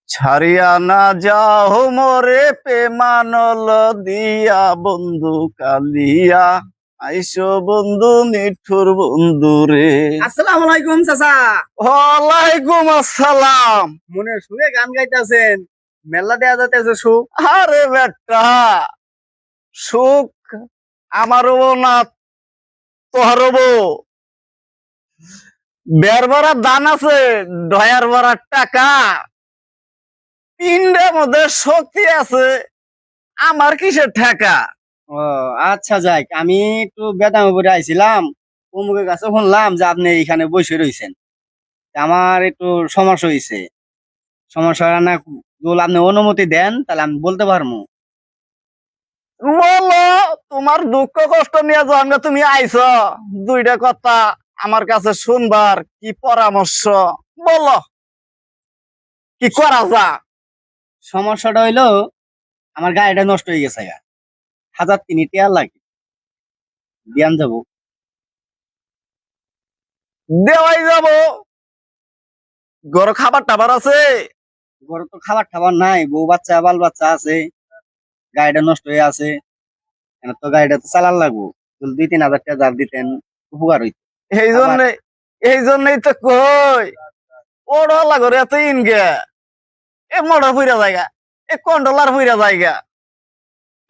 ছাড়িয়া না যাও মোরে পেমানল দিয়া বন্ধু কালিয়া আইসো বন্ধু নিঠুর বন্ধু রে। আসসালামু আলাইকুম চাচা। ওয়ালাইকুম আসসালাম। মনে সুরে গান গাইতেছেন, মেলা দেয়া যাইতেছে সুখ। আরে বেটা, সুখ আমারও না তোহারও। বের ভরা দান আছে, ডয়ার ভরা টাকা, পিন্ডের মধ্যে শক্তি আছে, আমার কিসের ঠেকা। ও আচ্ছা, যাক আমি একটু বেদামে পড়ে আইছিলাম, অমুকের কাছে শুনলাম যে আপনি এইখানে বসে রয়েছেন। আমার একটু সমস্যা হয়েছে, সমস্যা না যদি আপনি অনুমতি দেন তাহলে আমি বলতে পারবো। বলো, তোমার দুঃখ কষ্ট নিয়ে যখন তুমি আইছো, দুইটা কথা আমার কাছে শুনবার কি পরামর্শ বলো, কি করা যা। সমস্যাটা হইলো আমার গাড়িটা নষ্ট হয়ে গেছে, 1,000 লাগে, দিয়ান যাবো। দেওয়াই যাব, ঘর খাবার টাবার আছে? ঘরে তো খাবার টাবার নাই, বউ বাচ্চা বাল বাচ্চা আছে, গাড়িটা নষ্ট হয়ে আছে। এখন তো গাড়িটা তো চালান লাগবো, যদি 2-3 হাজার টাকা দিতেন উপকার হইতো। এই আবার জন্য, এই জন্যই তো কই ওড়লা ঘরে এত ইনগে, এ মোটর ফুইরা জায়গা, এ কন্ট্রোলার ফুইরা জায়গা,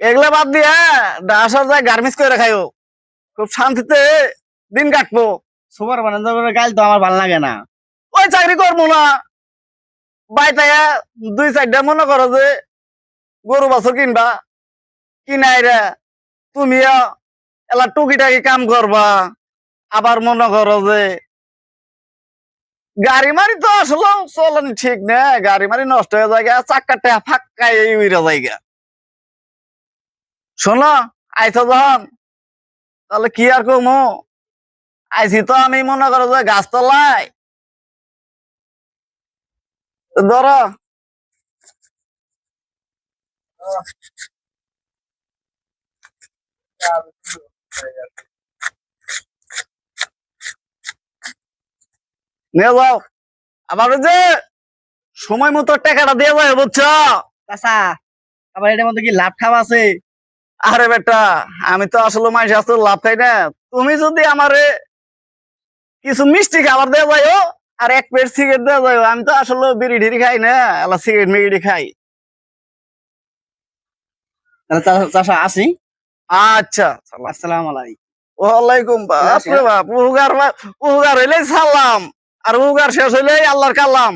এগুলা বাদ দিয়া ডাসার যায় গার্মেন্টস করে খাইও, খুব শান্তিতে দিন কাটবো। সুপার বানানোর গাল তো আমার ভালো লাগে না। ওই চাকরি করবো না, বাইতায়া 2-4টা মনে করো যে গরু বাছর কিনবা, কিনাই রে তুমিও এলা টুকিটাকি কাম করবা। আবার মনে করো যে গাড়ি মারি তো আসলে চলন ঠিক না, গাড়ি মারি নষ্ট হয়ে যায়, চাক্কাটা ফাঁকাই উইরা জায়গা। শোনো, আইছো যখন তাহলে কি আর কমো, আইছি তো আমি মনে করো যে গাছতলায় ধরো নিয়ে যাও, আবার ওই যে সময় মতো টাকাটা দিয়ে যায় বুঝছো। চাচা, আবার এটার মধ্যে কি লাভ ঠাপ আছে? আরে বেটা, আমি তো আসলে মাইসে আসলে লাভ খাই না। তুমি যদি আমারে কিছু মিষ্টি খাবার দেওয়া যায় আর 1 প্লেট সিগারেট দেওয়া যায়, আমি তো আসলে বিড়ি ঢিড়ি খাই না, এলা সিগারেট মিগিরি খাই। তাহলে চাচা আসি। আচ্ছা, আসসালামু আলাইকুম। ওয়ালাইকুম বাপ রে বাপ, উগার হইলে সালাম, আর উগার শেষ হইলে আল্লাহর কালাম।